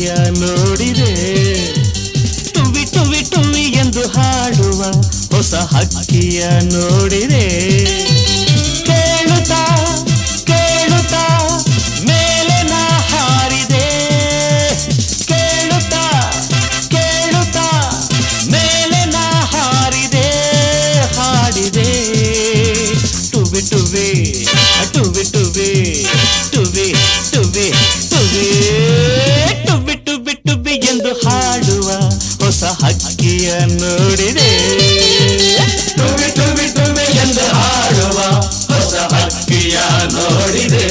ಹಕ್ಕಿಯ ನೋಡಿದೆ ಟುವಿ ಟುವಿ ಟುವಿ ಎಂದು ಹಾಡುವ ಹೊಸ ಹಕ್ಕಿಯ ನೋಡಿದೆ ಕೇಳುತ್ತಾ ಕೇಳುತ್ತಾ ಮೇಲೆ ನಾ ಹಾರಿದೆ ಕೇಳುತ್ತಾ ಕೇಳುತ್ತಾ ಮೇಲೆ ನಾ ಹಾರಿದೆ ಹಾಡಿದೆ ಟುವಿ ಟುವಿ ಟುವಿ ಟುವಿ ಟುವಿ ಟುವಿ ಟುವಿ ಟುವಿ ಟುವಿ ಟುವಿ ಎಂದು ಹಾಡುವ ಹೊಸ ಹಕ್ಕಿಯ ನೋಡಿದೆ ಟುವಿ ಟುವಿ ಟುವಿ ಎಂದು ಹಾಡುವ ಹೊಸ ಹಕ್ಕಿಯ ನೋಡಿದೆ